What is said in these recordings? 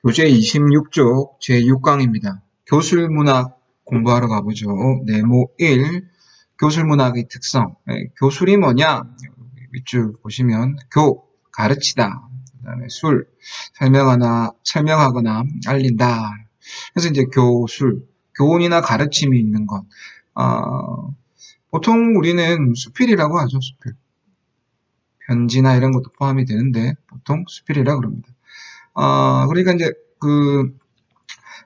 교재 26쪽 제6강입니다. 교술문학 공부하러 가보죠. 네모 1, 교술문학의 특성. 교술이 뭐냐? 밑줄 보시면 가르치다. 그 다음에 설명하거나 알린다. 그래서 이제 교훈이나 가르침이 있는 것. 보통 우리는 수필이라고 하죠, 수필. 편지나 이런 것도 포함이 되는데, 보통 수필이라고 그럽니다. 그러니까 이제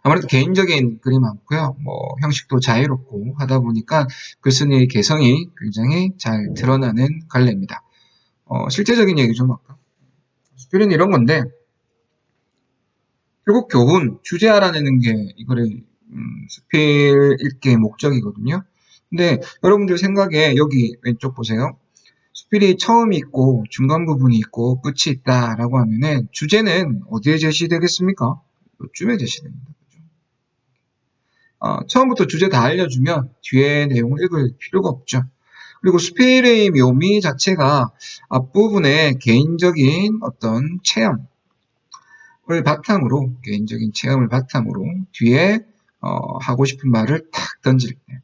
아무래도 개인적인 글이 많고요. 형식도 자유롭고 하다 보니까 글쓴이의 개성이 굉장히 잘 드러나는 갈래입니다. 실제적인 얘기 좀 할까? 수필은 이런 건데, 결국 교훈, 주제 알아내는 게 이거를, 수필 읽기의 목적이거든요. 근데 여러분들 생각에 여기 왼쪽 보세요. 수필이 처음이 있고 중간 부분이 있고 끝이 있다라고 하면은 주제는 어디에 제시되겠습니까? 이쯤에 제시됩니다. 처음부터 주제 다 알려주면 뒤에 내용을 읽을 필요가 없죠. 그리고 수필의 묘미 자체가 앞부분에 개인적인 어떤 개인적인 체험을 바탕으로 뒤에 하고 싶은 말을 탁 던질 때.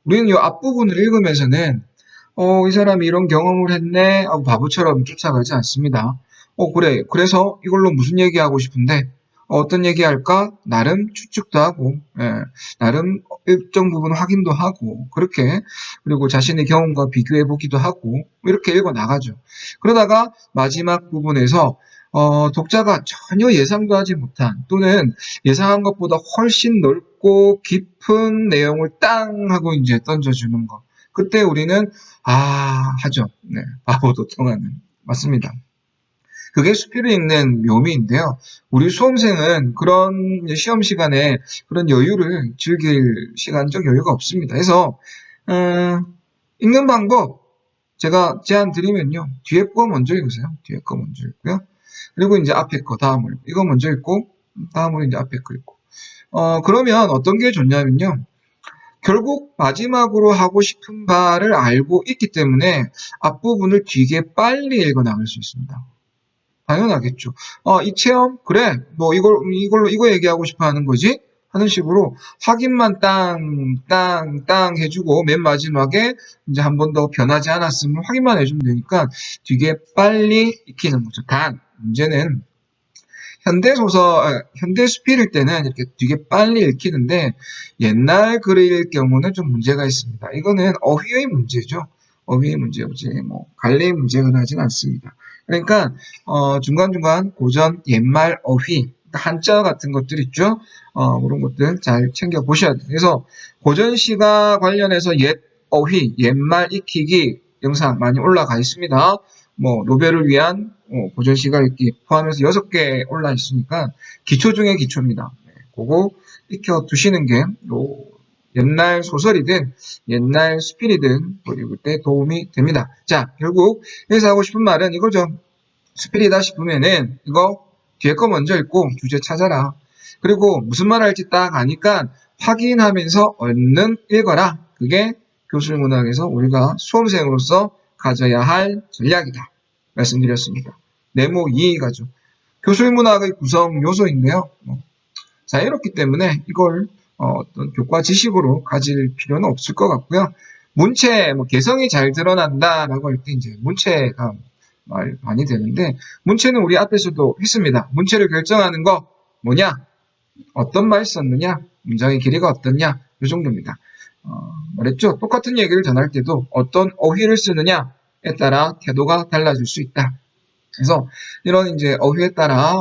우리는 이 앞부분을 읽으면서는 이 사람이 이런 경험을 했네 하고 바보처럼 쫓아가지 않습니다. 그래. 그래서 이걸로 무슨 얘기하고 싶은데 어떤 얘기할까? 나름 추측도 하고, 나름 일정 부분 확인도 하고, 그렇게, 그리고 자신의 경험과 비교해 보기도 하고, 이렇게 읽어 나가죠. 그러다가 마지막 부분에서, 독자가 전혀 예상도 하지 못한, 또는 예상한 것보다 훨씬 넓고 깊은 내용을 땅 하고 이제 던져주는 거. 그때 우리는, 하죠. 네. 바보도 통하는. 맞습니다. 그게 수필을 읽는 묘미인데요. 우리 수험생은 그런 시험 시간에 그런 여유를 즐길 시간적 여유가 없습니다. 그래서 읽는 방법 제가 제안 드리면요. 뒤에 거 먼저 읽으세요. 뒤에 거 먼저 읽고요. 그리고 이제 앞에 거 다음을 이거 먼저 읽고 다음으로 이제 앞에 거 읽고. 그러면 어떤 게 좋냐면요. 결국 마지막으로 하고 싶은 바를 알고 있기 때문에 앞부분을 되게 빨리 읽어 나갈 수 있습니다. 당연하겠죠. 이 체험? 그래. 이거 얘기하고 싶어 하는 거지? 하는 식으로 확인만 땅 해주고 맨 마지막에 이제 한 번 더 변하지 않았으면 확인만 해주면 되니까 되게 빨리 익히는 거죠. 단, 문제는 현대 수필일 때는 이렇게 되게 빨리 읽히는데 옛날 글일 경우는 좀 문제가 있습니다. 이거는 어휘의 문제죠. 어휘의 문제지 갈래의 문제가 나진 않습니다. 그러니까 중간중간 고전 옛말 어휘 한자 같은 것들 있죠. 그런 것들 잘 챙겨 보셔야 돼요. 그래서 고전 시가 관련해서 옛 어휘, 옛말 익히기 영상 많이 올라가 있습니다. 노벨을 위한 고전 시가 읽기 포함해서 6개 올라 있으니까 기초 중에 기초입니다. 그거 익혀 두시는 게 옛날 소설이든 옛날 수필이든 읽을 때 도움이 됩니다. 자, 결국 여기서 하고 싶은 말은 이거죠. 수필이다 싶으면은 이거 뒤에 거 먼저 읽고 주제 찾아라. 그리고 무슨 말 할지 딱 아니까 확인하면서 얼른 읽어라. 그게 교술문학에서 우리가 수험생으로서 가져야 할 전략이다. 말씀드렸습니다. 네모 2가죠. 교술문학의 구성 요소인데요. 자유롭기 때문에 이걸 어떤 교과 지식으로 가질 필요는 없을 것 같고요. 문체, 개성이 잘 드러난다라고 할 때 이제 문체가 말 많이 되는데 문체는 우리 앞에서도 했습니다. 문체를 결정하는 거 뭐냐? 어떤 말 썼느냐? 문장의 길이가 어떻냐? 이 정도입니다. 말했죠? 똑같은 얘기를 전할 때도 어떤 어휘를 쓰느냐에 따라 태도가 달라질 수 있다. 그래서 이런 이제 어휘에 따라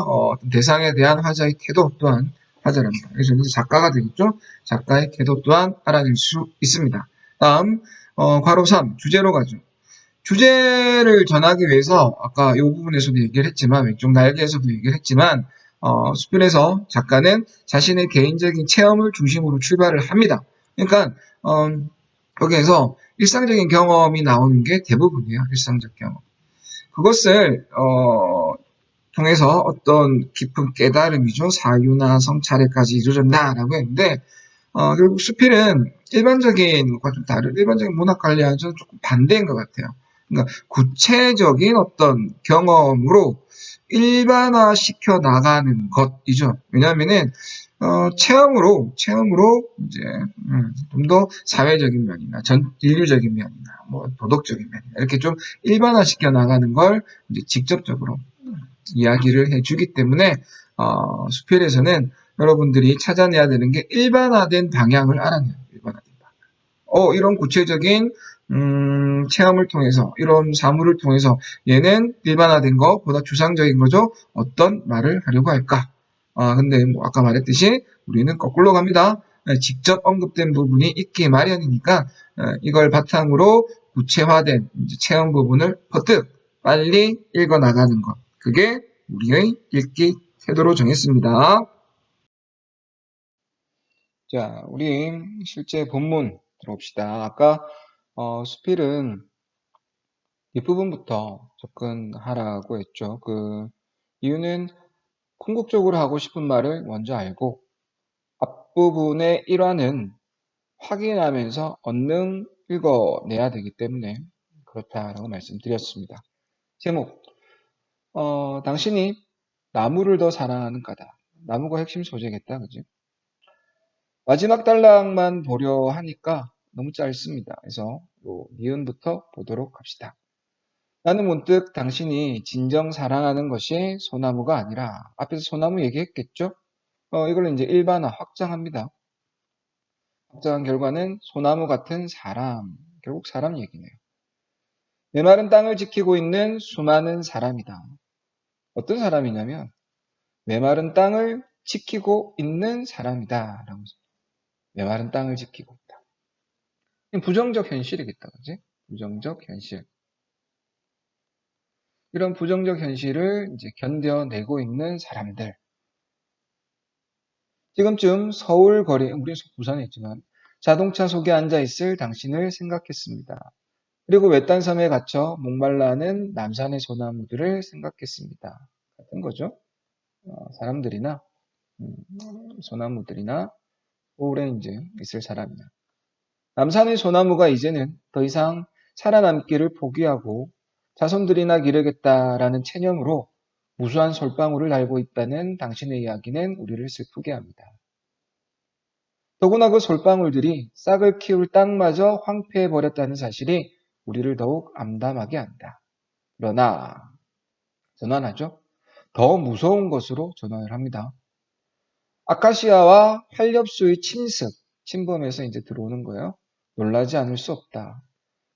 대상에 대한 화자의 태도 또한 화자랍니다. 그래서 이제 작가가 되겠죠? 작가의 태도 또한 알아낼 수 있습니다. 다음 괄호 3 주제로 가죠. 주제를 전하기 위해서 아까 이 부분에서도 얘기를 했지만 왼쪽 날개에서도 얘기를 했지만 수필에서 작가는 자신의 개인적인 체험을 중심으로 출발을 합니다. 그러니까 여기에서 일상적인 경험이 나오는 게 대부분이에요. 일상적 경험. 그것을 통해서 어떤 깊은 깨달음이죠. 사유나 성찰에까지 이루어진다라고 했는데 결국 수필은 일반적인 것과 좀 다른 일반적인 문학 관리와는 조금 반대인 것 같아요. 그러니까 구체적인 어떤 경험으로 일반화시켜 나가는 것이죠. 왜냐하면은 체험으로 이제 좀 더 사회적인 면이나 전 인류적인 면이나 뭐 도덕적인 면이나 이렇게 좀 일반화시켜 나가는 걸 이제 직접적으로 이야기를 해주기 때문에 수필에서는 여러분들이 찾아내야 되는 게 일반화된 방향을 알아내요. 일반화된 방향. 이런 구체적인 체험을 통해서 이런 사물을 통해서 얘는 일반화된 것보다 추상적인 거죠. 어떤 말을 하려고 할까? 근데 뭐 아까 말했듯이 우리는 거꾸로 갑니다. 직접 언급된 부분이 있기 마련이니까 이걸 바탕으로 구체화된 체험 부분을 퍼뜩 빨리 읽어 나가는 것. 그게 우리의 읽기 태도로 정했습니다. 자, 우리 실제 본문 들어봅시다. 아까 수필은 뒷부분부터 접근하라고 했죠. 그 이유는 궁극적으로 하고 싶은 말을 먼저 알고 앞부분의 일화는 확인하면서 언능 읽어내야 되기 때문에 그렇다라고 말씀드렸습니다. 제목, 당신이 나무를 더 사랑하는 까다. 나무가 핵심 소재겠다, 그지? 마지막 단락만 보려 하니까 너무 짧습니다. 그래서 요 니은부터 보도록 합시다. 나는 문득 당신이 진정 사랑하는 것이 소나무가 아니라 앞에서 소나무 얘기했겠죠? 이걸 이제 일반화 확장합니다. 확장한 결과는 소나무 같은 사람, 결국 사람 얘기네요. 메마른 땅을 지키고 있는 수많은 사람이다. 어떤 사람이냐면 메마른 땅을 지키고 있는 사람이다. 라고 메마른 땅을 지키고 있다. 부정적 현실이겠다. 그지? 부정적 현실. 이런 부정적 현실을 이제 견뎌내고 있는 사람들. 지금쯤 서울 거리, 우리 부산에 있지만 자동차 속에 앉아있을 당신을 생각했습니다. 그리고 외딴 섬에 갇혀 목말라하는 남산의 소나무들을 생각했습니다. 같은 거죠. 사람들이나 음, 소나무들이나 오래 이제 있을 사람이나 남산의 소나무가 이제는 더 이상 살아남기를 포기하고 자손들이나 기르겠다라는 체념으로 무수한 솔방울을 달고 있다는 당신의 이야기는 우리를 슬프게 합니다. 더구나 그 솔방울들이 싹을 키울 땅마저 황폐해버렸다는 사실이 우리를 더욱 암담하게 한다. 그러나 전환하죠. 더 무서운 것으로 전환을 합니다. 아카시아와 활엽수의 침범해서 이제 들어오는 거예요. 놀라지 않을 수 없다.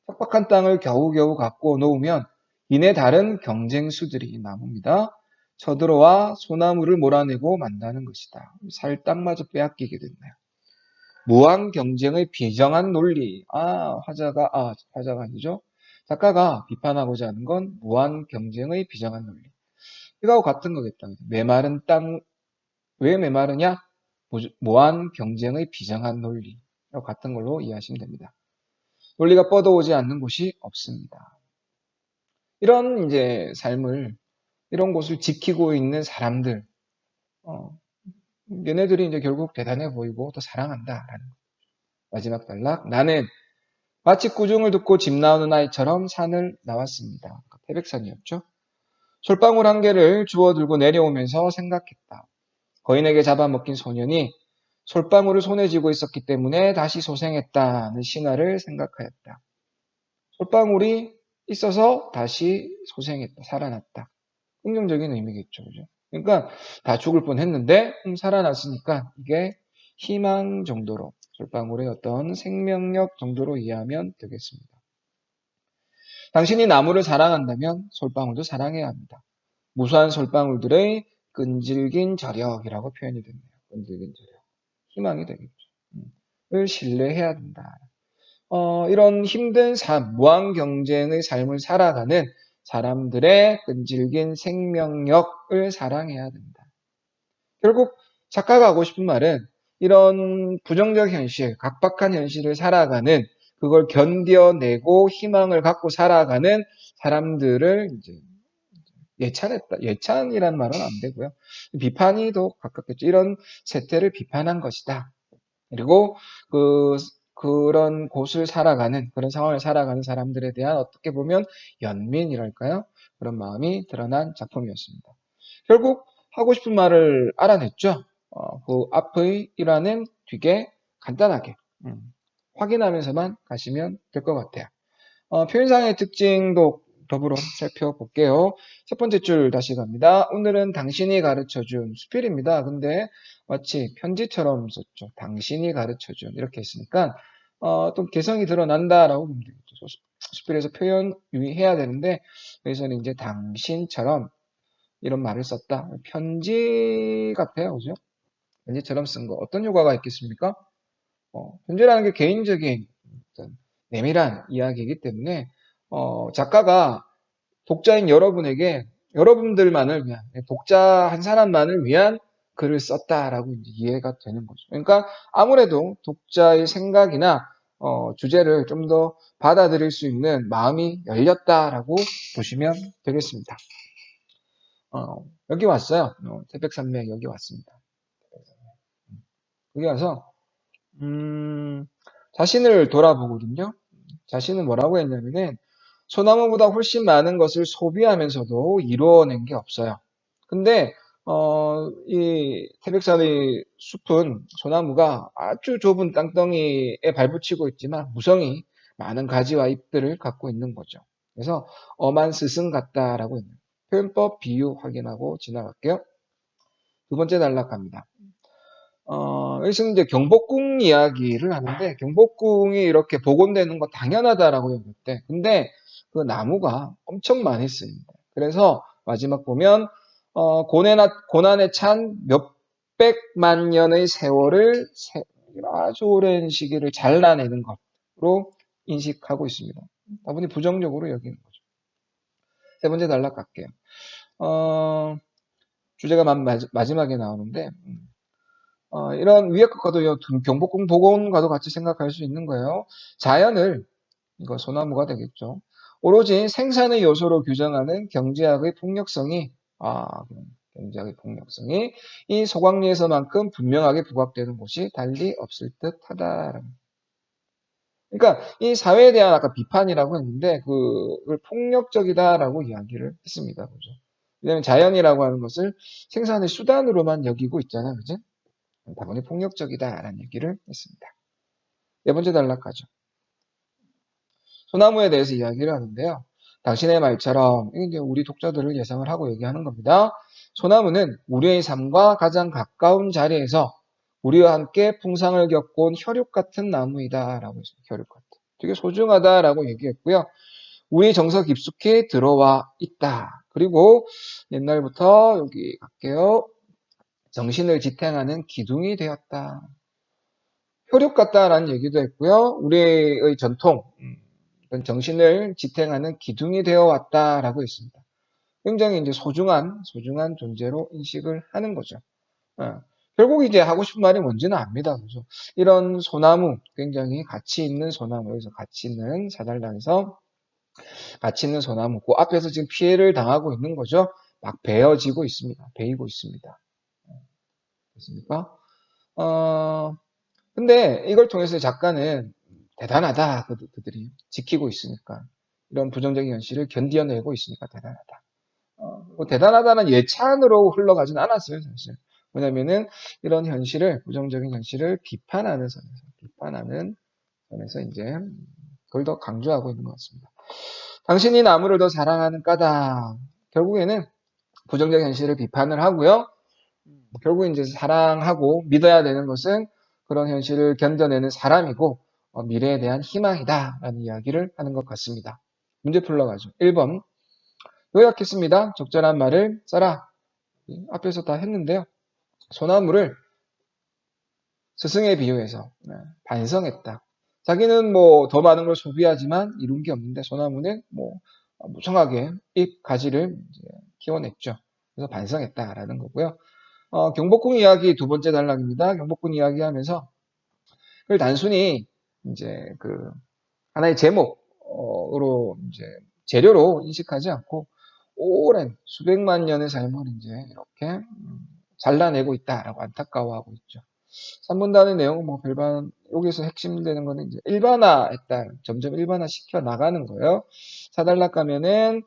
척박한 땅을 겨우겨우 갖고 놓으면 이내 다른 경쟁수들이 남습니다. 쳐들어와 소나무를 몰아내고 만다는 것이다. 살 땅마저 빼앗기게 됐네요. 무한 경쟁의 비정한 논리. 화자가 아니죠. 작가가 비판하고자 하는 건 무한 경쟁의 비정한 논리. 이거하고 같은 거겠다. 메마른 땅, 왜 메마르냐? 무한 경쟁의 비정한 논리. 이거 같은 걸로 이해하시면 됩니다. 논리가 뻗어오지 않는 곳이 없습니다. 이런 이제 삶을, 이런 곳을 지키고 있는 사람들, 어, 얘네들이 이제 결국 대단해 보이고 더 사랑한다라는 마지막 단락. 나는 마치 꾸중을 듣고 집 나오는 아이처럼 산을 나왔습니다. 태백산이었죠. 솔방울 한 개를 주워 들고 내려오면서 생각했다. 거인에게 잡아먹힌 소년이 솔방울을 손에 쥐고 있었기 때문에 다시 소생했다는 신화를 생각하였다. 솔방울이 있어서 다시 소생했다, 살아났다. 긍정적인 의미겠죠, 그죠? 그러니까 다 죽을 뻔했는데 살아났으니까 이게 희망 정도로 솔방울의 어떤 생명력 정도로 이해하면 되겠습니다. 당신이 나무를 사랑한다면 솔방울도 사랑해야 합니다. 무수한 솔방울들의 끈질긴 저력이라고 표현이 됩니다. 끈질긴 저력. 희망이 되겠죠. 을 신뢰해야 된다. 이런 힘든 삶, 무한 경쟁의 삶을 살아가는 사람들의 끈질긴 생명력을 사랑해야 된다. 결국 작가가 하고 싶은 말은 이런 부정적 현실, 각박한 현실을 살아가는 그걸 견뎌내고 희망을 갖고 살아가는 사람들을 이제 예찬했다. 예찬이라는 말은 안 되고요. 비판이 더 가깝겠죠. 이런 세태를 비판한 것이다. 그리고 그 그런 곳을 살아가는, 그런 상황을 살아가는 사람들에 대한 어떻게 보면 연민이랄까요? 그런 마음이 드러난 작품이었습니다. 결국 하고 싶은 말을 알아냈죠. 그 앞의 일화는 되게 간단하게 확인하면서만 가시면 될 것 같아요. 표현상의 특징도 더불어 살펴볼게요. 첫 번째 줄 다시 갑니다. 오늘은 당신이 가르쳐준 수필입니다. 근데 마치 편지처럼 썼죠. 당신이 가르쳐준 이렇게 했으니까 또 개성이 드러난다라고 보면 되겠죠. 수필에서 표현 유의해야 되는데 여기서는 이제 당신처럼 이런 말을 썼다. 편지 같아요. 그죠? 편지처럼 쓴 거. 어떤 효과가 있겠습니까? 편지라는 게 개인적인 어떤 내밀한 이야기이기 때문에 작가가 독자인 여러분에게 여러분들만을 위한 독자 한 사람만을 위한 글을 썼다라고 이제 이해가 되는 거죠. 그러니까 아무래도 독자의 생각이나 주제를 좀 더 받아들일 수 있는 마음이 열렸다라고 보시면 되겠습니다. 여기 왔어요. 태백산맥 여기 왔습니다. 여기 와서 자신을 돌아보거든요. 자신은 뭐라고 했냐면은 소나무보다 훨씬 많은 것을 소비하면서도 이루어낸 게 없어요. 근데 이 태백산의 숲은 소나무가 아주 좁은 땅덩이에 발붙이고 있지만 무성히 많은 가지와 잎들을 갖고 있는 거죠. 그래서 엄한 스승 같다라고 있는 표현법 비유 확인하고 지나갈게요. 두 번째 단락갑니다. 여기서는 이제 경복궁 이야기를 하는데, 경복궁이 이렇게 복원되는 거 당연하다라고 얘기했대. 근데 그 나무가 엄청 많이 쓰입니다. 그래서 마지막 보면, 고난에 찬 몇백만 년의 세월을 아주 오랜 시기를 잘라내는 것으로 인식하고 있습니다. 다분히 부정적으로 여기는 거죠. 세 번째 단락 갈게요. 주제가 마지막에 나오는데, 이런 위에 것과도 경복궁 복원과도 같이 생각할 수 있는 거예요. 자연을, 이거 소나무가 되겠죠. 오로지 생산의 요소로 규정하는 경제학의 폭력성이, 경제학의 폭력성이 이 소광리에서만큼 분명하게 부각되는 곳이 달리 없을 듯 하다. 그러니까 이 사회에 대한 아까 비판이라고 했는데 그걸 폭력적이다라고 이야기를 했습니다. 그죠? 왜냐하면 자연이라고 하는 것을 생산의 수단으로만 여기고 있잖아요. 그죠? 당연히 폭력적이다라는 얘기를 했습니다. 네 번째 단락하죠. 소나무에 대해서 이야기를 하는데요. 당신의 말처럼 이제 우리 독자들을 예상을 하고 얘기하는 겁니다. 소나무는 우리의 삶과 가장 가까운 자리에서 우리와 함께 풍상을 겪어온 혈육 같은 나무이다라고 했습니다. 혈육 같은. 되게 소중하다라고 얘기했고요. 우리 정서 깊숙이 들어와 있다. 그리고 옛날부터 여기 갈게요. 정신을 지탱하는 기둥이 되었다. 효력 같다라는 얘기도 했고요. 우리의 전통, 정신을 지탱하는 기둥이 되어 왔다라고 했습니다. 굉장히 이제 소중한 존재로 인식을 하는 거죠. 결국 이제 하고 싶은 말이 뭔지는 압니다. 그죠? 이런 소나무, 굉장히 가치 있는 소나무, 여기서 가치 있는 사달단에서 가치 있는 소나무, 그 앞에서 지금 피해를 당하고 있는 거죠. 막 베어지고 있습니다. 베이고 있습니다. 됐습니까? 근데 이걸 통해서 작가는 대단하다. 그들이 지키고 있으니까. 이런 부정적인 현실을 견디어내고 있으니까 대단하다. 뭐 대단하다는 예찬으로 흘러가진 않았어요, 사실. 왜냐면은 이런 현실을, 부정적인 현실을 비판하는 선에서 이제 그걸 더 강조하고 있는 것 같습니다. 당신이 나무를 더 사랑하는 까닭. 결국에는 부정적 현실을 비판을 하고요. 결국 이제 사랑하고 믿어야 되는 것은 그런 현실을 견뎌내는 사람이고 미래에 대한 희망이다라는 이야기를 하는 것 같습니다. 문제 풀러가죠. 1번 요약했습니다. 적절한 말을 써라. 앞에서 다 했는데요. 소나무를 스승에 비유해서 반성했다. 자기는 뭐 더 많은 걸 소비하지만 이룬 게 없는데 소나무는 뭐 무성하게 잎 가지를 키워냈죠. 그래서 반성했다라는 거고요. 경복궁 이야기 두 번째 단락입니다. 경복궁 이야기 하면서 그걸 단순히 이제 그 하나의 제목으로 이제 재료로 인식하지 않고 오랜 수백만 년의 삶을 이제 이렇게 잘라내고 있다라고 안타까워하고 있죠. 3분 단의 내용은 뭐 별반 여기서 핵심되는 거는 이제 일반화했다. 점점 일반화 시켜 나가는 거예요. 사달락 가면은,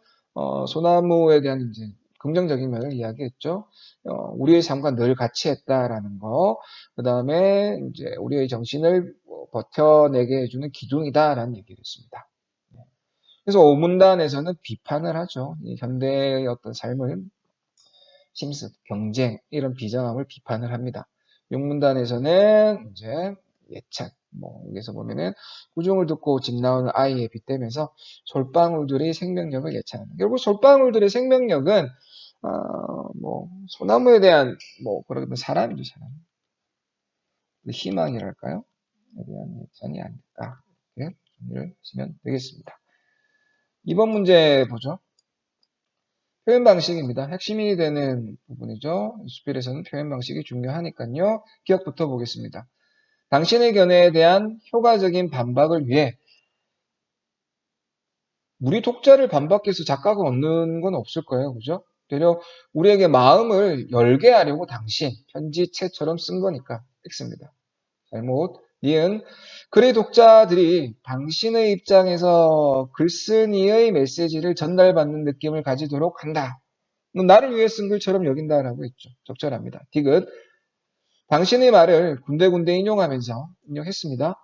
소나무에 대한 이제 긍정적인 면을 이야기했죠. 우리의 삶과 늘 같이 했다라는 거. 그 다음에 이제 우리의 정신을 버텨내게 해주는 기둥이다라는 얘기를 했습니다. 그래서 오문단에서는 비판을 하죠. 이 현대의 어떤 삶을 심습, 경쟁 이런 비정함을 비판을 합니다. 육문단에서는 이제 예찬, 뭐 여기서 보면은 구중을 듣고 집 나오는 아이에 빗대면서 솔방울들이 생명력을 예찬합니다. 결국 솔방울들의 생명력은 뭐 소나무에 대한 뭐 그러면 사람이죠, 사람. 희망이랄까요? 에 대한 예찬이 아닐까 이렇게 정리를 하시면 되겠습니다. 이번 문제 보죠. 표현 방식입니다. 핵심이 되는 부분이죠. 수필에서는 표현 방식이 중요하니까요. 기억부터 보겠습니다. 당신의 견해에 대한 효과적인 반박을 위해 우리 독자를 반박해서 작가가 얻는 건 없을 거예요. 그죠? 되려 우리에게 마음을 열게 하려고 당신, 편지체처럼 쓴 거니까 X입니다. 잘못. 니은 글의 독자들이 당신의 입장에서 글쓴이의 메시지를 전달받는 느낌을 가지도록 한다. 나를 위해 쓴 글처럼 여긴다라고 했죠. 적절합니다. 디귿. 당신의 말을 군데군데 인용했습니다.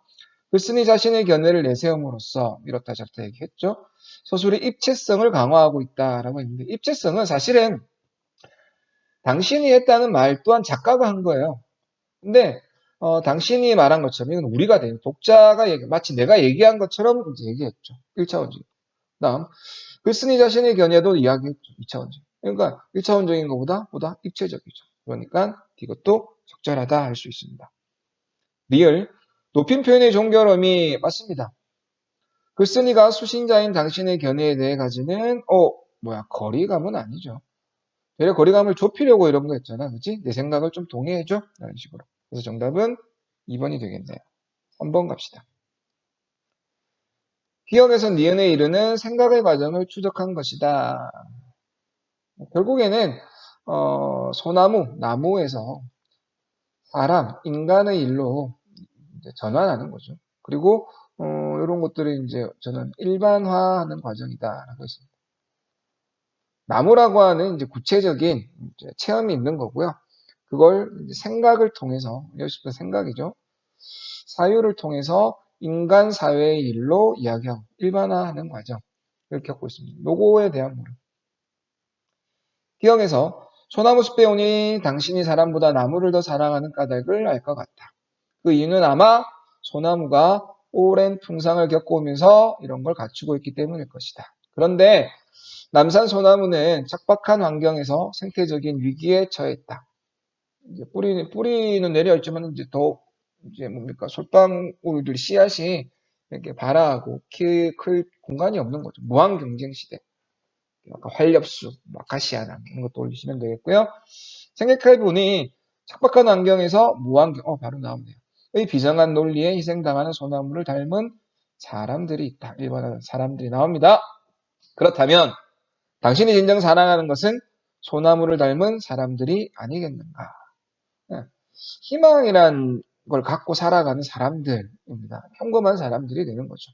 글쓴이 자신의 견해를 내세움으로써 이렇다 저렇다 얘기했죠. 서술의 입체성을 강화하고 있다라고 했는데 입체성은 사실은 당신이 했다는 말 또한 작가가 한 거예요. 근데 당신이 말한 것처럼 이건 우리가 돼요. 독자가 마치 내가 얘기한 것처럼 이제 얘기했죠. 1차원적. 다음 글쓴이 자신의 견해도 이야기했죠. 2차원적. 그러니까 1차원적인 것보다 입체적이죠. 그러니까 이것도 적절하다 할 수 있습니다. 리을 높임 표현의 종결음이 맞습니다. 글쓴이가 수신자인 당신의 견해에 대해 가지는 거리감은 아니죠. 되려 거리감을 좁히려고 이런 거 했잖아. 그치? 내 생각을 좀 동의해줘. 이런 식으로. 그래서 정답은 2번이 되겠네요. 3번 갑시다. 기억에서 니은에 이르는 생각의 과정을 추적한 것이다. 결국에는 소나무, 나무에서 사람, 인간의 일로 이제 전환하는 거죠. 그리고 이런 것들이 이제 저는 일반화하는 과정이다라고 했습니다. 나무라고 하는 이제 구체적인 이제 체험이 있는 거고요. 그걸 이제 생각을 통해서, 여기서 생각이죠. 사유를 통해서 인간 사회의 일로 이야기하고 일반화하는 과정을 겪고 있습니다. 요거에 대한 물음. 기억에서 소나무 숲에 오니 당신이 사람보다 나무를 더 사랑하는 까닭을 알 것 같다. 그 이유는 아마 소나무가 오랜 풍상을 겪어오면서 이런 걸 갖추고 있기 때문일 것이다. 그런데 남산 소나무는 척박한 환경에서 생태적인 위기에 처했다. 이제 뿌리는 내려있지만 이제 더 이제 뭡니까 솔방울들 씨앗이 이렇게 발아하고 클 공간이 없는 거죠. 무한 경쟁 시대. 아까 활엽수, 아카시아나 이런 것도 올리시면 되겠고요. 생각해보니 척박한 환경에서 바로 나오네요. 이 비정한 논리에 희생당하는 소나무를 닮은 사람들이 있다. 일반화는 사람들이 나옵니다. 그렇다면 당신이 진정 사랑하는 것은 소나무를 닮은 사람들이 아니겠는가? 네. 희망이란 걸 갖고 살아가는 사람들입니다. 평범한 사람들이 되는 거죠.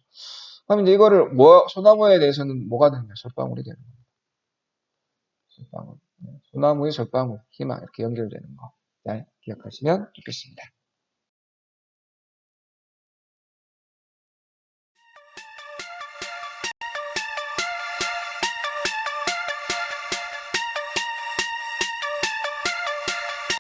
그럼 이제 이거를 소나무에 대해서는 뭐가 되느냐? 솔방울이 되는 겁니다. 솔방울. 소나무의 솔방울, 희망 이렇게 연결되는 거. 잘 기억하시면 좋겠습니다.